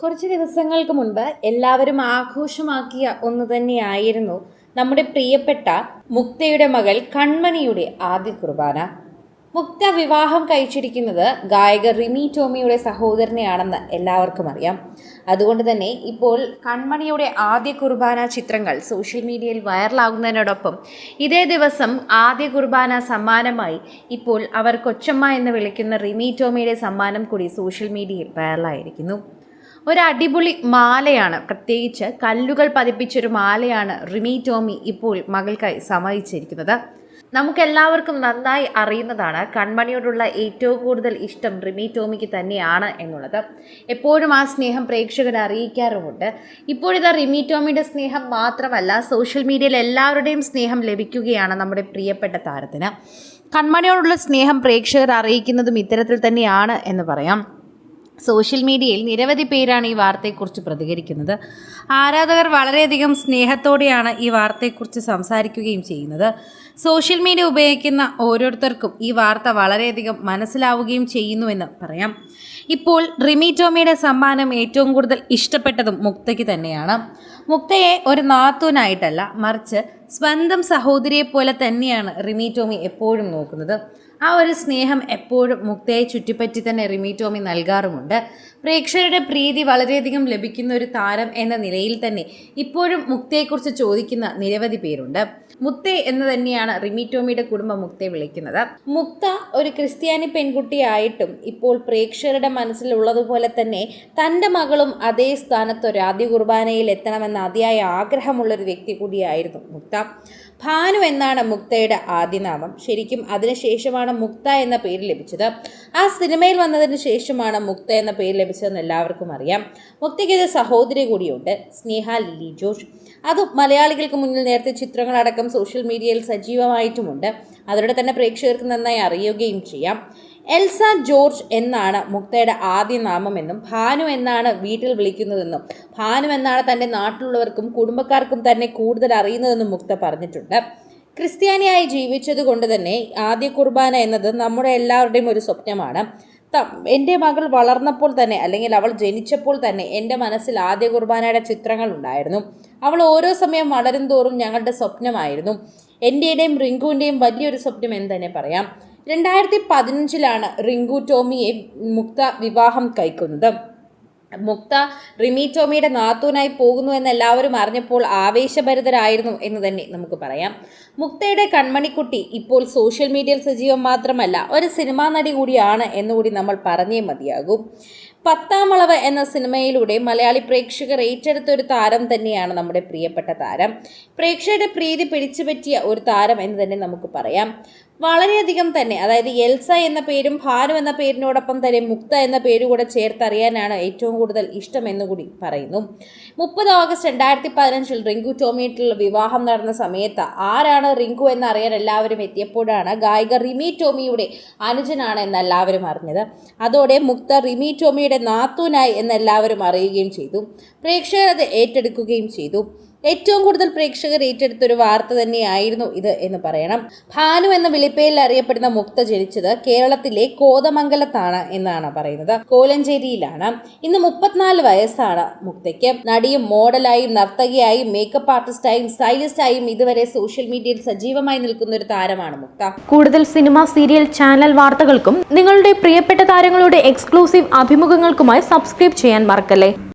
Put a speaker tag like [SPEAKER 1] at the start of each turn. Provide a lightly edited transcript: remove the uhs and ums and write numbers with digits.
[SPEAKER 1] കുറച്ച് ദിവസങ്ങൾക്ക് മുൻപ് എല്ലാവരും ആഘോഷമാക്കിയ ഒന്ന് തന്നെയായിരുന്നു നമ്മുടെ പ്രിയപ്പെട്ട മുക്തയുടെ മകൾ കൺമണിയുടെ ആദ്യ കുർബാന. മുക്ത വിവാഹം കഴിച്ചിരിക്കുന്നത് ഗായക റിമി ടോമിയുടെ സഹോദരനെയാണെന്ന് എല്ലാവർക്കും അറിയാം. അതുകൊണ്ട് തന്നെ ഇപ്പോൾ കൺമണിയുടെ ആദ്യ കുർബാന ചിത്രങ്ങൾ സോഷ്യൽ മീഡിയയിൽ വൈറലാകുന്നതിനോടൊപ്പം ഇതേ ദിവസം ആദ്യ കുർബാന സമ്മാനമായി ഇപ്പോൾ അവർ കൊച്ചമ്മ എന്ന് വിളിക്കുന്ന റിമി ടോമിയുടെ സമ്മാനം കൂടി സോഷ്യൽ മീഡിയയിൽ വൈറലായിരിക്കുന്നു. ഒരു അടിപൊളി മാലയാണ്, പ്രത്യേകിച്ച് കല്ലുകൾ പതിപ്പിച്ചൊരു മാലയാണ് റിമി ടോമി ഇപ്പോൾ മകൾക്കായി സമ്മതിച്ചിരിക്കുന്നത്. നമുക്കെല്ലാവർക്കും നന്നായി അറിയുന്നതാണ് കൺമണിയോടുള്ള ഏറ്റവും കൂടുതൽ ഇഷ്ടം റിമി ടോമിക്ക് തന്നെയാണ് എന്നുള്ളത്. എപ്പോഴും ആ സ്നേഹം പ്രേക്ഷകരെ അറിയിക്കാറുമുണ്ട്. ഇപ്പോഴിതാ റിമി ടോമിയുടെ സ്നേഹം മാത്രമല്ല, സോഷ്യൽ മീഡിയയിൽ എല്ലാവരുടെയും സ്നേഹം ലഭിക്കുകയാണ് നമ്മുടെ പ്രിയപ്പെട്ട താരത്തിന്. കൺമണിയോടുള്ള സ്നേഹം പ്രേക്ഷകർ അറിയിക്കുന്നതും ഇത്തരത്തിൽ തന്നെയാണ് എന്ന് പറയാം. സോഷ്യൽ മീഡിയയിൽ നിരവധി പേരാണ് ഈ വാർത്തയെക്കുറിച്ച് പ്രതികരിക്കുന്നത്. ആരാധകർ വളരെയധികം സ്നേഹത്തോടെയാണ് ഈ വാർത്തയെക്കുറിച്ച് സംസാരിക്കുകയും ചെയ്യുന്നത്. സോഷ്യൽ മീഡിയ ഉപയോഗിക്കുന്ന ഓരോരുത്തർക്കും ഈ വാർത്ത വളരെയധികം മനസ്സിലാവുകയും ചെയ്യുന്നുവെന്ന് പറയാം. ഇപ്പോൾ റിമി ടോമിയുടെ സമ്മാനം ഏറ്റവും കൂടുതൽ ഇഷ്ടപ്പെട്ടതും മുക്തയ്ക്ക് തന്നെയാണ്. മുക്തയെ ഒരു നാത്തൂനായിട്ടല്ല, മറിച്ച് സ്വന്തം സഹോദരിയെ പോലെ തന്നെയാണ് റിമി ടോമി എപ്പോഴും നോക്കുന്നത്. ആ ഒരു സ്നേഹം എപ്പോഴും മുക്തയെ ചുറ്റിപ്പറ്റി തന്നെ റിമി ടോമി നൽകാറുമുണ്ട്. പ്രേക്ഷകരുടെ പ്രീതി വളരെയധികം ലഭിക്കുന്ന ഒരു താരം എന്ന നിലയിൽ തന്നെ ഇപ്പോഴും മുക്തയെക്കുറിച്ച് ചോദിക്കുന്ന നിരവധി പേരുണ്ട്. മുക്തേ എന്ന് തന്നെയാണ് റിമി ടോമിയുടെ കുടുംബം മുക്തയെ വിളിക്കുന്നത്. മുക്ത ഒരു ക്രിസ്ത്യാനി പെൺകുട്ടിയായിട്ടും ഇപ്പോൾ പ്രേക്ഷകരുടെ മനസ്സിലുള്ളതുപോലെ തന്നെ തൻ്റെ മകളും അതേ സ്ഥാനത്ത് ഒരു ആദ്യ കുർബാനയിൽ എത്തണമെന്ന അതിയായ ആഗ്രഹമുള്ളൊരു വ്യക്തി കൂടിയായിരുന്നു മുക്ത. ഭാനു എന്നാണ് മുക്തയുടെ ആദ്യനാമം. ശരിക്കും അതിനുശേഷമാണ് മുക്ത എന്ന പേര് ലഭിച്ചത്. ആ സിനിമയിൽ വന്നതിന് ശേഷമാണ് മുക്ത എന്ന പേര് ലഭിച്ചതെന്ന് എല്ലാവർക്കും അറിയാം. മുക്തയ്ക്ക് ഇത് സഹോദരി കൂടിയുണ്ട്, സ്നേഹ ലില്ലി ജോർജ്. അതും മലയാളികൾക്ക് മുന്നിൽ നേരത്തെ ചിത്രങ്ങളടക്കം സോഷ്യൽ മീഡിയയിൽ സജീവമായിട്ടുമുണ്ട്. അവരുടെ തന്നെ പ്രേക്ഷകർക്ക് നന്നായി അറിയുകയും ചെയ്യാം. എൽസ ജോർജ് എന്നാണ് മുക്തയുടെ ആദ്യ നാമമെന്നും ഭാനു എന്നാണ് വീട്ടിൽ വിളിക്കുന്നതെന്നും ഭാനു എന്നാണ് തൻ്റെ നാട്ടിലുള്ളവർക്കും കുടുംബക്കാർക്കും തന്നെ കൂടുതൽ അറിയുന്നതെന്നും മുക്ത പറഞ്ഞിട്ടുണ്ട്. ക്രിസ്ത്യാനിയായി ജീവിച്ചത് കൊണ്ട് തന്നെ ആദ്യ കുർബാന എന്നത് നമ്മുടെ എല്ലാവരുടെയും ഒരു സ്വപ്നമാണ്. എൻ്റെ മകൾ വളർന്നപ്പോൾ തന്നെ, അല്ലെങ്കിൽ അവൾ ജനിച്ചപ്പോൾ തന്നെ എൻ്റെ മനസ്സിൽ ആദ്യ കുർബാനയുടെ ചിത്രങ്ങൾ ഉണ്ടായിരുന്നു. അവൾ ഓരോ സമയം വളരും തോറും ഞങ്ങളുടെ സ്വപ്നമായിരുന്നു. എൻ്റെയും റിങ്കുവിൻ്റെയും വലിയൊരു സ്വപ്നം എന്ന് തന്നെ പറയാം. 2015 റിങ്കു ടോമിയെ മുക്ത വിവാഹം കഴിക്കുന്നത്. മുക്ത റിമി ടോമിയുടെ നാത്തൂനായി പോകുന്നു എന്ന് എല്ലാവരും അറിഞ്ഞപ്പോൾ ആവേശഭരിതരായിരുന്നു എന്ന് തന്നെ നമുക്ക് പറയാം. മുക്തയുടെ കൺമണിക്കുട്ടി ഇപ്പോൾ സോഷ്യൽ മീഡിയയിൽ സജീവം മാത്രമല്ല, ഒരു സിനിമാ നടി കൂടിയാണ് എന്നുകൂടി നമ്മൾ പറഞ്ഞേ മതിയാകും. 10ാം വളവ് എന്ന സിനിമയിലൂടെ മലയാളി പ്രേക്ഷകർ ഏറ്റെടുത്ത ഒരു താരം തന്നെയാണ് നമ്മുടെ പ്രിയപ്പെട്ട താരം. പ്രേക്ഷകരുടെ പ്രീതി പിടിച്ചുപറ്റിയ ഒരു താരം എന്ന് തന്നെ നമുക്ക് പറയാം. വളരെയധികം തന്നെ, അതായത് എൽസ എന്ന പേരും ഭാനു എന്ന പേരിനോടൊപ്പം തന്നെ മുക്ത എന്ന പേര് കൂടെ ചേർത്തറിയാനാണ് ഏറ്റവും കൂടുതൽ ഇഷ്ടം എന്നുകൂടി പറയുന്നു. 30 ഓഗസ്റ്റ് 2015 റിങ്കു ടോമിയായിട്ടുള്ള വിവാഹം നടന്ന സമയത്ത് ആരാണ് റിങ്കു എന്നറിയാൻ എല്ലാവരും എത്തിയപ്പോഴാണ് ഗായിക റിമി ടോമിയുടെ അനുജനാണ് എന്ന് എല്ലാവരും അറിഞ്ഞത്. അതോടെ മുക്ത റിമി ടോമിയുടെ നാത്തൂനായി എന്നെല്ലാവരും അറിയുകയും ചെയ്തു. പ്രേക്ഷകർ അത് ഏറ്റെടുക്കുകയും ചെയ്തു. ഏറ്റവും കൂടുതൽ പ്രേക്ഷകർ ഏറ്റെടുത്തൊരു വാർത്ത തന്നെയായിരുന്നു ഇത് എന്ന് പറയണം. ഭാനു എന്ന വിളിപ്പേരിൽ അറിയപ്പെടുന്ന മുക്ത ജനിച്ചത് കേരളത്തിലെ കോതമംഗലത്താണ് എന്നാണ് പറയുന്നത്. കോലഞ്ചേരിയിലാണ്. ഇന്ന് 34 വയസ്സാണ് മുക്തയ്ക്ക്. നടിയും മോഡലായും നർത്തകിയായും മേക്കപ്പ് ആർട്ടിസ്റ്റായും സ്റ്റൈലിസ്റ്റായും ഇതുവരെ സോഷ്യൽ മീഡിയയിൽ സജീവമായി നിൽക്കുന്ന ഒരു താരമാണ് മുക്ത.
[SPEAKER 2] കൂടുതൽ സിനിമ, സീരിയൽ, ചാനൽ വാർത്തകൾക്കും നിങ്ങളുടെ പ്രിയപ്പെട്ട താരങ്ങളുടെ എക്സ്ക്ലൂസീവ് അഭിമുഖങ്ങൾക്കുമായി സബ്സ്ക്രൈബ് ചെയ്യാൻ മറക്കല്ലേ.